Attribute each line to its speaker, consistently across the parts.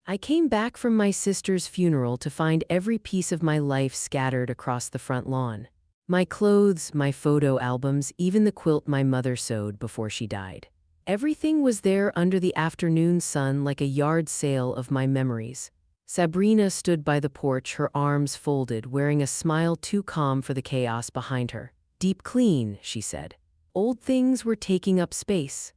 Speaker 1: I came back from my sister's funeral to find every piece of my life scattered across the front lawn. My clothes, my photo albums, even the quilt my mother sewed before she died. Everything was there under the afternoon sun like a yard sale of my memories. Sabrina stood by the porch, her arms folded, wearing a smile too calm for the chaos behind her. "Deep clean," she said. Old things were taking up space.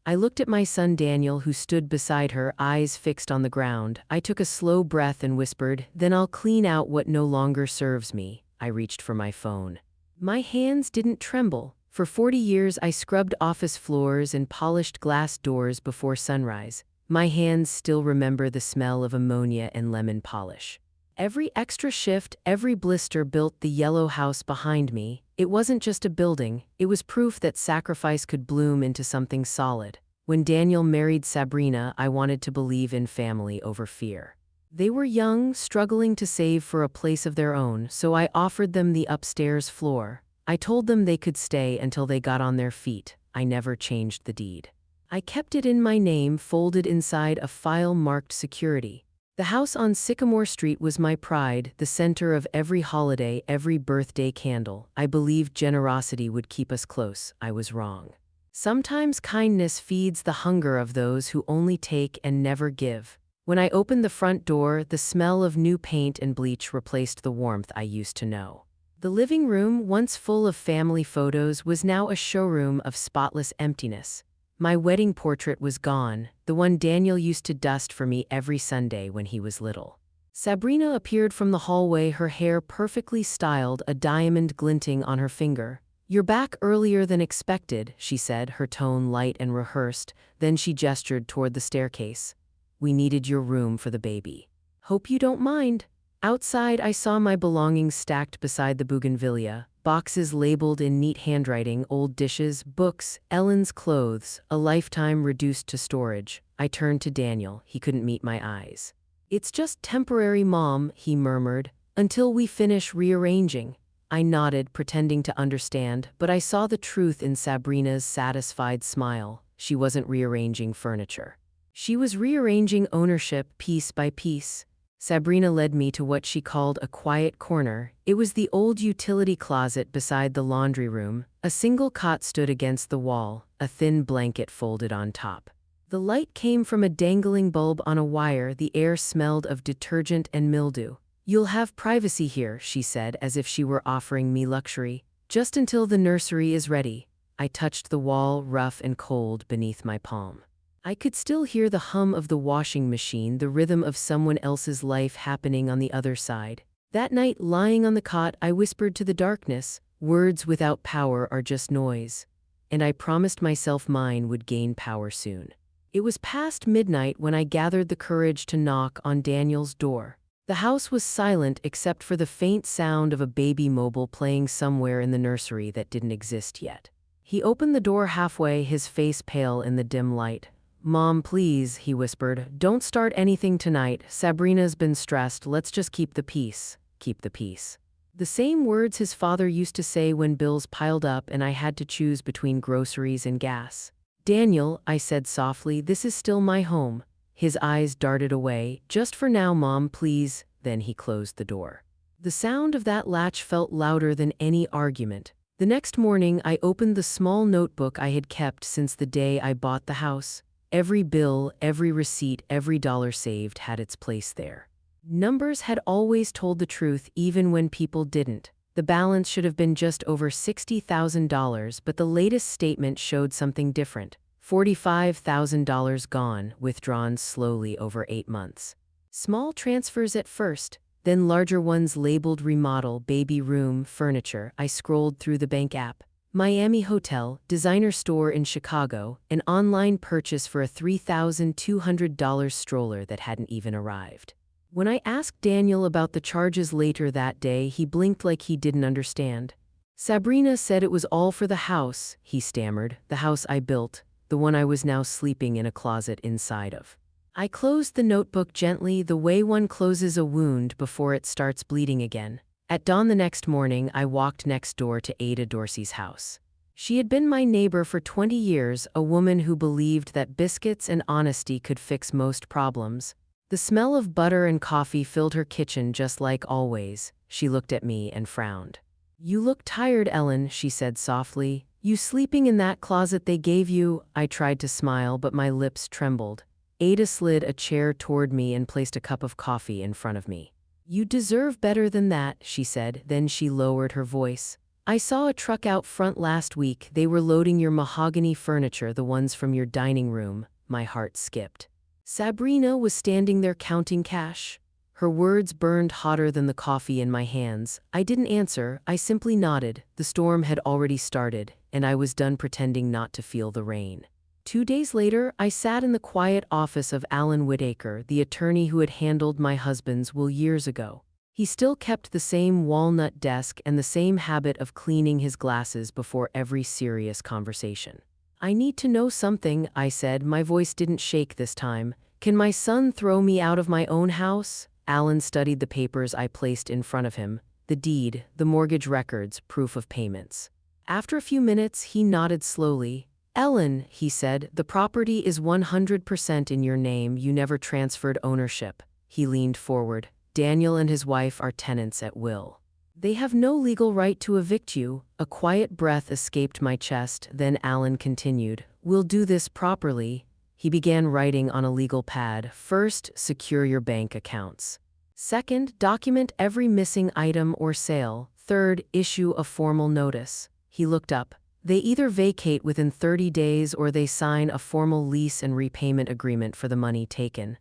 Speaker 1: I looked at my son Daniel, who stood beside her, eyes fixed on the ground. I took a slow breath and whispered, "Then I'll clean out what no longer serves me." I reached for my phone. My hands didn't tremble. For 40 years I scrubbed office floors and polished glass doors before sunrise. My hands still remember the smell of ammonia and lemon polish. Every extra shift, every blister built the yellow house behind me. It wasn't just a building, it was proof that sacrifice could bloom into something solid. When Daniel married Sabrina, I wanted to believe in family over fear. They were young, struggling to save for a place of their own, so I offered them the upstairs floor. I told them they could stay until they got on their feet. I never changed the deed. I kept it in my name, folded inside a file marked security. The house on Sycamore Street was my pride, the center of every holiday, every birthday candle. I believed generosity would keep us close. I was wrong. Sometimes kindness feeds the hunger of those who only take and never give. When I opened the front door, the smell of new paint and bleach replaced the warmth I used to know. The living room, once full of family photos, was now a showroom of spotless emptiness. My wedding portrait was gone, the one Daniel used to dust for me every Sunday when he was little. Sabrina appeared from the hallway, her hair perfectly styled, a diamond glinting on her finger. "You're back earlier than expected," she said, her tone light and rehearsed. Then she gestured toward the staircase. "We needed your room for the baby. Hope you don't mind." Outside, I saw my belongings stacked beside the bougainvillea, boxes labeled in neat handwriting, old dishes, books, Ellen's clothes, a lifetime reduced to storage. I turned to Daniel. He couldn't meet my eyes. "It's just temporary, Mom," he murmured, "until we finish rearranging." I nodded, pretending to understand, but I saw the truth in Sabrina's satisfied smile. She wasn't rearranging furniture. She was rearranging ownership piece by piece. Sabrina led me to what she called a quiet corner. It was the old utility closet beside the laundry room. A single cot stood against the wall, a thin blanket folded on top. The light came from a dangling bulb on a wire. The air smelled of detergent and mildew. "You'll have privacy here," she said, as if she were offering me luxury. "Just until the nursery is ready." I touched the wall, rough and cold, beneath my palm. I could still hear the hum of the washing machine, the rhythm of someone else's life happening on the other side. That night, lying on the cot, I whispered to the darkness, "Words without power are just noise." And I promised myself mine would gain power soon. It was past midnight when I gathered the courage to knock on Daniel's door. The house was silent except for the faint sound of a baby mobile playing somewhere in the nursery that didn't exist yet. He opened the door halfway, his face pale in the dim light. "Mom, please," he whispered, "don't start anything tonight. Sabrina's been stressed. Let's just keep the peace. Keep the peace." The same words his father used to say when bills piled up and I had to choose between groceries and gas. "Daniel," I said softly, "this is still my home." His eyes darted away. "Just for now, Mom, please." Then he closed the door. The sound of that latch felt louder than any argument. The next morning, I opened the small notebook I had kept since the day I bought the house. Every bill, every receipt, every dollar saved had its place there. Numbers had always told the truth, even when people didn't. The balance should have been just over $60,000, but the latest statement showed something different. $45,000 gone, withdrawn slowly over 8 months. Small transfers at first, then larger ones labeled remodel, baby room, furniture. I scrolled through the bank app. Miami hotel, designer store in Chicago, an online purchase for a $3,200 stroller that hadn't even arrived. When I asked Daniel about the charges later that day, he blinked like he didn't understand. "Sabrina said it was all for the house," he stammered, "the house I built, the one I was now sleeping in a closet inside of." I closed the notebook gently, the way one closes a wound before it starts bleeding again. At dawn the next morning, I walked next door to Ada Dorsey's house. She had been my neighbor for 20 years, a woman who believed that biscuits and honesty could fix most problems. The smell of butter and coffee filled her kitchen just like always. She looked at me and frowned. "You look tired, Ellen," she said softly. "You sleeping in that closet they gave you?" I tried to smile, but my lips trembled. Ada slid a chair toward me and placed a cup of coffee in front of me. "You deserve better than that," she said, then she lowered her voice. "I saw a truck out front last week. They were loading your mahogany furniture, the ones from your dining room." My heart skipped. Sabrina was standing there counting cash. Her words burned hotter than the coffee in my hands. I didn't answer, I simply nodded. The storm had already started, and I was done pretending not to feel the rain. 2 days later, I sat in the quiet office of Alan Whitaker, the attorney who had handled my husband's will years ago. He still kept the same walnut desk and the same habit of cleaning his glasses before every serious conversation. "I need to know something," I said. My voice didn't shake this time. "Can my son throw me out of my own house?" Alan studied the papers I placed in front of him, the deed, the mortgage records, proof of payments. After a few minutes, he nodded slowly. "Ellen," he said, "the property is 100% in your name. You never transferred ownership." He leaned forward. "Daniel and his wife are tenants at will. They have no legal right to evict you." A quiet breath escaped my chest, then Alan continued. "We'll do this properly." He began writing on a legal pad. "First, secure your bank accounts. Second, document every missing item or sale. Third, issue a formal notice." He looked up. "They either vacate within 30 days or they sign a formal lease and repayment agreement for the money taken."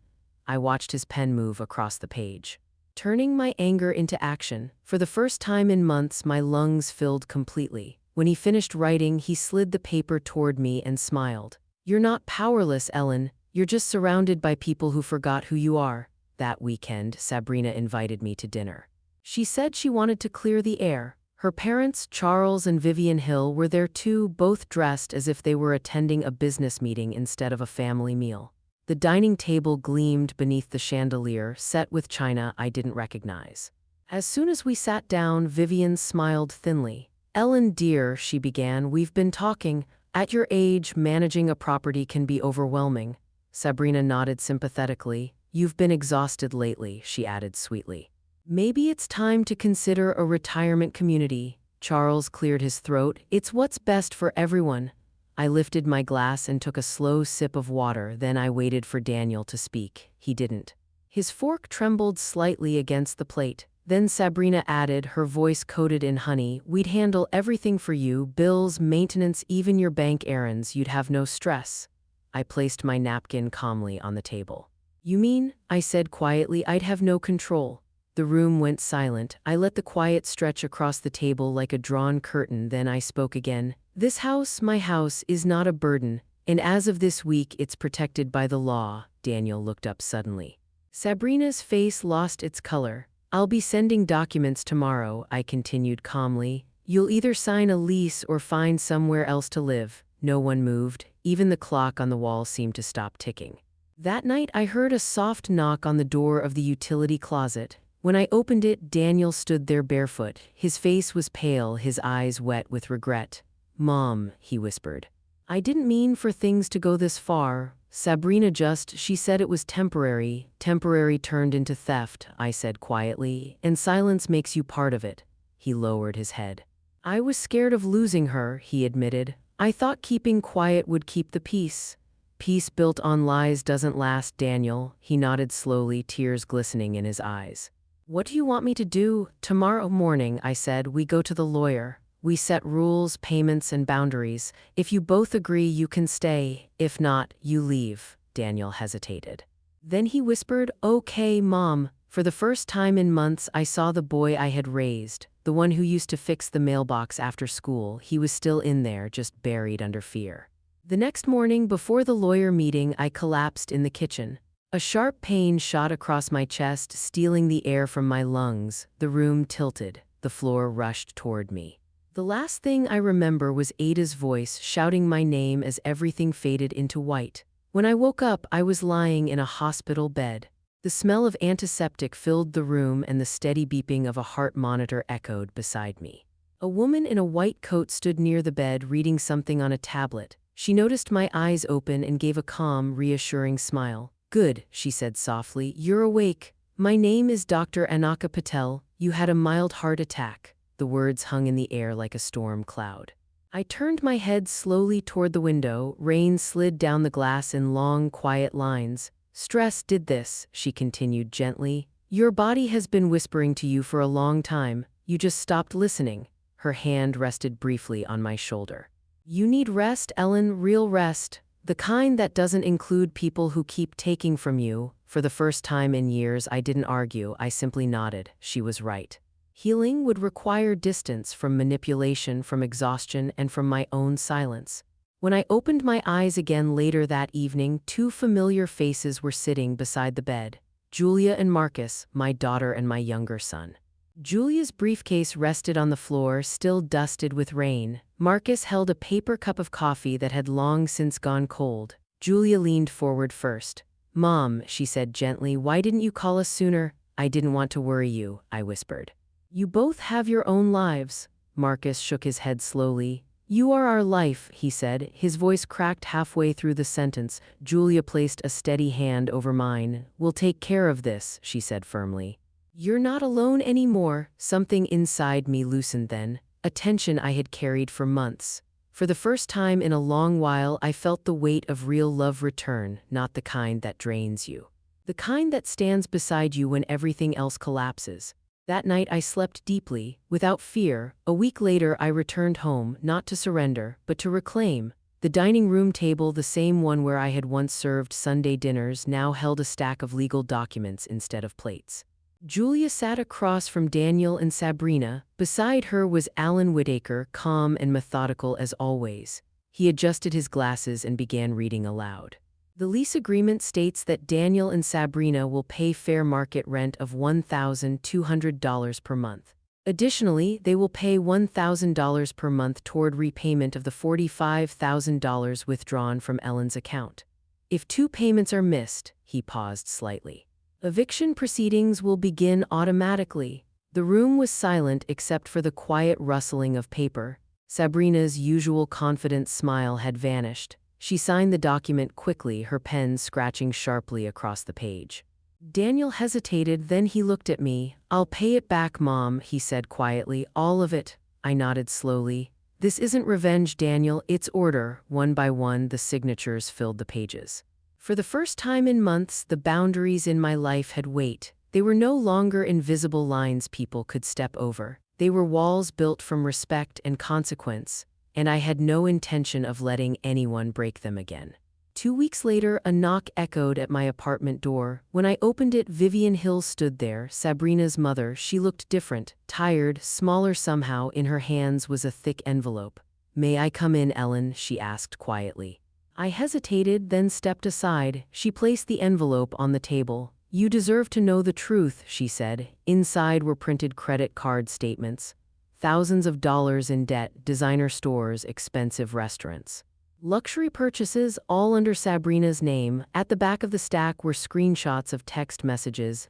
Speaker 1: I watched his pen move across the page, turning my anger into action. For the first time in months, my lungs filled completely. When he finished writing, he slid the paper toward me and smiled. "You're not powerless, Ellen. You're just surrounded by people who forgot who you are." That weekend, Sabrina invited me to dinner. She said she wanted to clear the air. Her parents, Charles and Vivian Hill, were there too, both dressed as if they were attending a business meeting instead of a family meal. The dining table gleamed beneath the chandelier, set with china I didn't recognize. As soon as we sat down, Vivian smiled thinly. "Ellen, dear," she began, "we've been talking. At your age, managing a property can be overwhelming." Sabrina nodded sympathetically. "You've been exhausted lately," she added sweetly. "Maybe it's time to consider a retirement community." Charles cleared his throat. "It's what's best for everyone." I lifted my glass and took a slow sip of water, then I waited for Daniel to speak. He didn't. His fork trembled slightly against the plate. Then Sabrina added, her voice coated in honey, "We'd handle everything for you, bills, maintenance, even your bank errands. You'd have no stress." I placed my napkin calmly on the table. "You mean," I said quietly, "I'd have no control?" The room went silent. I let the quiet stretch across the table like a drawn curtain, then I spoke again. "This house, my house, is not a burden, and as of this week it's protected by the law." Daniel looked up suddenly. Sabrina's face lost its color. "I'll be sending documents tomorrow," I continued calmly. "You'll either sign a lease or find somewhere else to live." No one moved. Even the clock on the wall seemed to stop ticking. That night I heard a soft knock on the door of the utility closet. When I opened it, Daniel stood there barefoot. His face was pale, his eyes wet with regret. "Mom," he whispered. "I didn't mean for things to go this far. Sabrina she said it was temporary." "Temporary turned into theft," I said quietly, "and silence makes you part of it." He lowered his head. "I was scared of losing her," he admitted. "I thought keeping quiet would keep the peace." "Peace built on lies doesn't last, Daniel." He nodded slowly, tears glistening in his eyes. "What do you want me to do?" "Tomorrow morning," I said, "we go to the lawyer. We set rules, payments, and boundaries. If you both agree, you can stay. If not, you leave." Daniel hesitated. Then he whispered, "Okay, Mom." For the first time in months, I saw the boy I had raised, the one who used to fix the mailbox after school. He was still in there, just buried under fear. The next morning, before the lawyer meeting, I collapsed in the kitchen. A sharp pain shot across my chest, stealing the air from my lungs. The room tilted. The floor rushed toward me. The last thing I remember was Ada's voice shouting my name as everything faded into white. When I woke up, I was lying in a hospital bed. The smell of antiseptic filled the room and the steady beeping of a heart monitor echoed beside me. A woman in a white coat stood near the bed reading something on a tablet. She noticed my eyes open and gave a calm, reassuring smile. Good, she said softly. You're awake. My name is Dr. Anaka Patel. You had a mild heart attack. The words hung in the air like a storm cloud. I turned my head slowly toward the window. Rain slid down the glass in long, quiet lines. Stress did this, she continued gently. Your body has been whispering to you for a long time. You just stopped listening. Her hand rested briefly on my shoulder. You need rest, Ellen, real rest. The kind that doesn't include people who keep taking from you. For the first time in years, I didn't argue. I simply nodded. She was right. Healing would require distance from manipulation, from exhaustion, and from my own silence. When I opened my eyes again later that evening, two familiar faces were sitting beside the bed. Julia and Marcus, my daughter and my younger son. Julia's briefcase rested on the floor, still dusted with rain. Marcus held a paper cup of coffee that had long since gone cold. Julia leaned forward first. Mom, she said gently, why didn't you call us sooner? I didn't want to worry you, I whispered. You both have your own lives. Marcus shook his head slowly. You are our life, he said. His voice cracked halfway through the sentence. Julia placed a steady hand over mine. We'll take care of this, she said firmly. You're not alone anymore. Something inside me loosened then, a tension I had carried for months. For the first time in a long while, I felt the weight of real love return, not the kind that drains you. The kind that stands beside you when everything else collapses. That night I slept deeply, without fear. A week later I returned home, not to surrender, but to reclaim. The dining room table, the same one where I had once served Sunday dinners, now held a stack of legal documents instead of plates. Julia sat across from Daniel and Sabrina. Beside her was Alan Whitaker, calm and methodical as always. He adjusted his glasses and began reading aloud. The lease agreement states that Daniel and Sabrina will pay fair market rent of $1,200 per month. Additionally, they will pay $1,000 per month toward repayment of the $45,000 withdrawn from Ellen's account. If 2 payments are missed, he paused slightly. Eviction proceedings will begin automatically. The room was silent except for the quiet rustling of paper. Sabrina's usual confident smile had vanished. She signed the document quickly, her pen scratching sharply across the page. Daniel hesitated, then he looked at me. I'll pay it back, Mom, he said quietly. All of it. I nodded slowly. This isn't revenge, Daniel, it's order. One by one, the signatures filled the pages. For the first time in months, the boundaries in my life had weight. They were no longer invisible lines people could step over. They were walls built from respect and consequence, and I had no intention of letting anyone break them again. 2 weeks later, a knock echoed at my apartment door. When I opened it, Vivian Hill stood there, Sabrina's mother. She looked different, tired, smaller somehow. In her hands was a thick envelope. May I come in, Ellen? She asked quietly. I hesitated, then stepped aside. She placed the envelope on the table. You deserve to know the truth, she said. Inside were printed credit card statements. Thousands of dollars in debt, designer stores, expensive restaurants. Luxury purchases, all under Sabrina's name. At the back of the stack were screenshots of text messages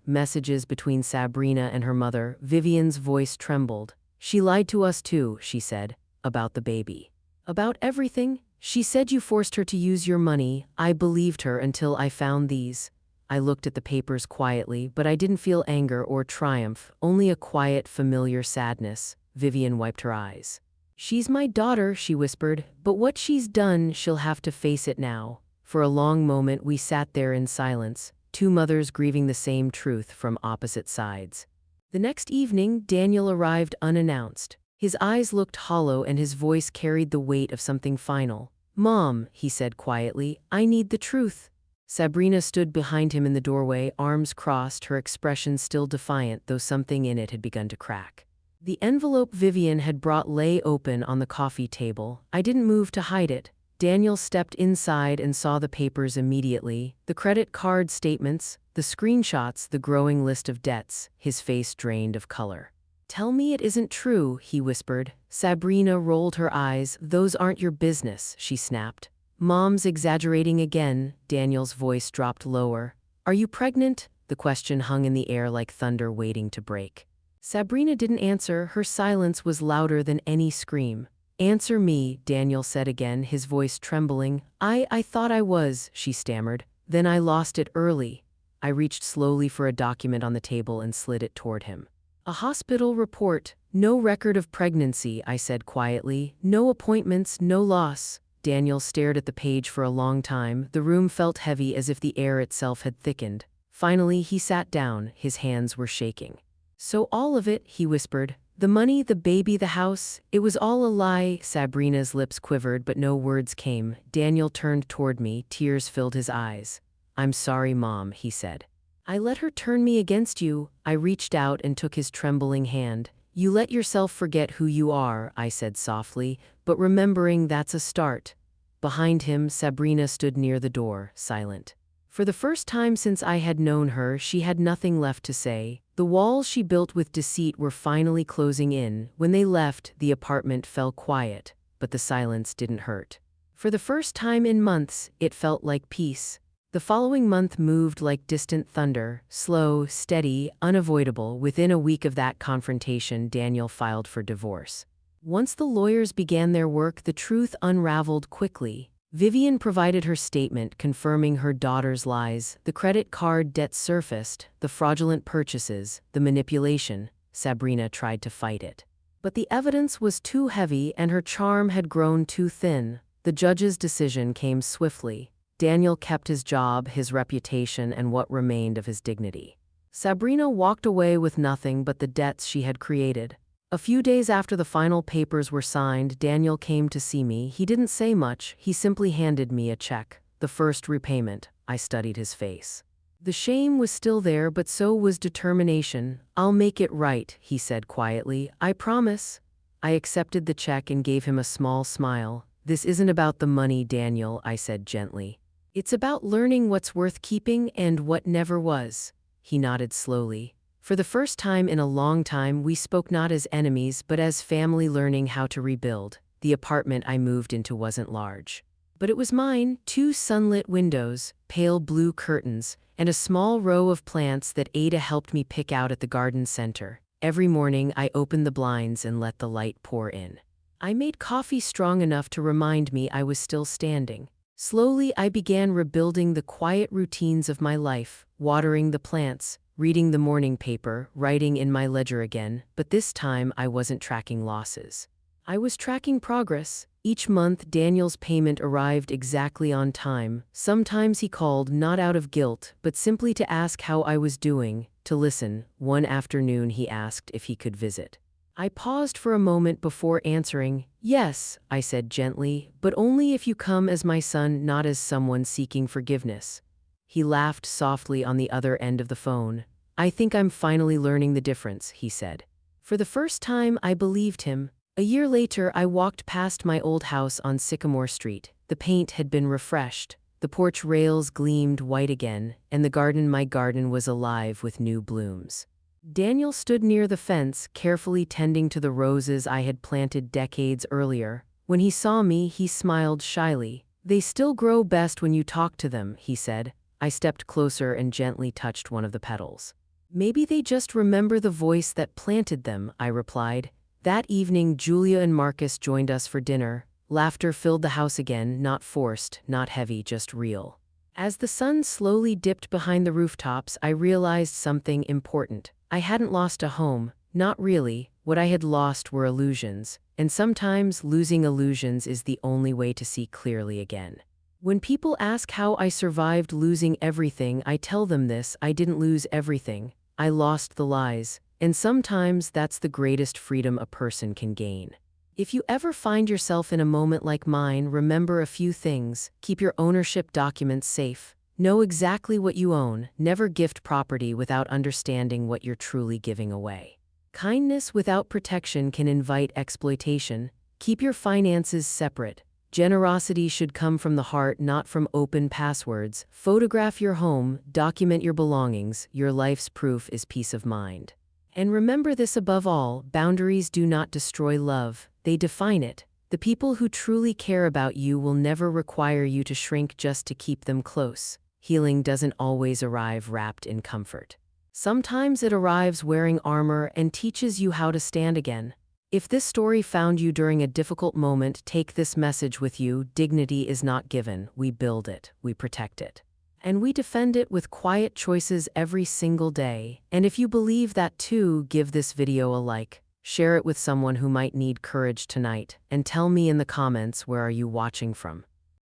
Speaker 1: between Sabrina and her mother. Vivian's voice trembled. She lied to us too, she said, about the baby. About everything? She said you forced her to use your money. I believed her until I found these. I looked at the papers quietly, but I didn't feel anger or triumph, only a quiet, familiar sadness. Vivian wiped her eyes. She's my daughter, she whispered, but what she's done, she'll have to face it now. For a long moment we sat there in silence, two mothers grieving the same truth from opposite sides. The next evening, Daniel arrived unannounced. His eyes looked hollow and his voice carried the weight of something final. Mom, he said quietly, I need the truth. Sabrina stood behind him in the doorway, arms crossed, her expression still defiant, though something in it had begun to crack. The envelope Vivian had brought lay open on the coffee table. I didn't move to hide it. Daniel stepped inside and saw the papers immediately. The credit card statements, the screenshots, the growing list of debts. His face drained of color. Tell me it isn't true, he whispered. Sabrina rolled her eyes. Those aren't your business, she snapped. Mom's exaggerating again. Daniel's voice dropped lower. Are you pregnant? The question hung in the air like thunder waiting to break. Sabrina didn't answer. Her silence was louder than any scream. Answer me, Daniel said again, his voice trembling. I thought I was, she stammered. Then I lost it early. I reached slowly for a document on the table and slid it toward him. A hospital report. No record of pregnancy, I said quietly. No appointments, no loss. Daniel stared at the page for a long time. The room felt heavy as if the air itself had thickened. Finally, he sat down. His hands were shaking. So all of it, he whispered. The money, the baby, the house, it was all a lie. Sabrina's lips quivered, but no words came. Daniel turned toward me. Tears filled his eyes. I'm sorry, Mom, he said. I let her turn me against you. I reached out and took his trembling hand. You let yourself forget who you are, I said softly, but remembering that's a start. Behind him, Sabrina stood near the door, silent. For the first time since I had known her, she had nothing left to say. The walls she built with deceit were finally closing in. When they left, the apartment fell quiet, but the silence didn't hurt. For the first time in months, it felt like peace. The following month moved like distant thunder, slow, steady, unavoidable. Within a week of that confrontation, Daniel filed for divorce. Once the lawyers began their work, the truth unraveled quickly. Vivian provided her statement confirming her daughter's lies. The credit card debt surfaced, the fraudulent purchases, the manipulation. Sabrina tried to fight it. But the evidence was too heavy and her charm had grown too thin. The judge's decision came swiftly. Daniel kept his job, his reputation, and what remained of his dignity. Sabrina walked away with nothing but the debts she had created. A few days after the final papers were signed, Daniel came to see me. He didn't say much, he simply handed me a check. The first repayment. I studied his face. The shame was still there, but so was determination. I'll make it right, he said quietly. I promise. I accepted the check and gave him a small smile. This isn't about the money, Daniel, I said gently. It's about learning what's worth keeping and what never was. He nodded slowly. For the first time in a long time, we spoke not as enemies, but as family, learning how to rebuild. The apartment I moved into wasn't large. But it was mine, 2 sunlit windows, pale blue curtains, and a small row of plants that Ada helped me pick out at the garden center. Every morning, I opened the blinds and let the light pour in. I made coffee strong enough to remind me I was still standing. Slowly, I began rebuilding the quiet routines of my life, watering the plants, reading the morning paper, writing in my ledger again, but this time I wasn't tracking losses. I was tracking progress. Each month, Daniel's payment arrived exactly on time. Sometimes he called, not out of guilt, but simply to ask how I was doing, to listen. One afternoon, he asked if he could visit. I paused for a moment before answering. Yes, I said gently, but only if you come as my son, not as someone seeking forgiveness. He laughed softly on the other end of the phone. I think I'm finally learning the difference, he said. For the first time, I believed him. A year later, I walked past my old house on Sycamore Street. The paint had been refreshed. The porch rails gleamed white again, and my garden was alive with new blooms. Daniel stood near the fence, carefully tending to the roses I had planted decades earlier. When he saw me, he smiled shyly. They still grow best when you talk to them, he said. I stepped closer and gently touched one of the petals. Maybe they just remember the voice that planted them, I replied. That evening, Julia and Marcus joined us for dinner. Laughter filled the house again, not forced, not heavy, just real. As the sun slowly dipped behind the rooftops, I realized something important. I hadn't lost a home, not really. What I had lost were illusions, and sometimes losing illusions is the only way to see clearly again. When people ask how I survived losing everything, I tell them this: I didn't lose everything. I lost the lies, and sometimes that's the greatest freedom a person can gain. If you ever find yourself in a moment like mine, remember a few things. Keep your ownership documents safe. Know exactly what you own. Never gift property without understanding what you're truly giving away. Kindness without protection can invite exploitation. Keep your finances separate. Generosity should come from the heart, not from open passwords. Photograph your home, document your belongings. Your life's proof is peace of mind. And remember this above all: boundaries do not destroy love, they define it. The people who truly care about you will never require you to shrink just to keep them close. Healing doesn't always arrive wrapped in comfort. Sometimes it arrives wearing armor and teaches you how to stand again. If this story found you during a difficult moment, take this message with you: dignity is not given, we build it, we protect it. And we defend it with quiet choices every single day. And if you believe that too, give this video a like. Share it with someone who might need courage tonight. And tell me in the comments, where are you watching from?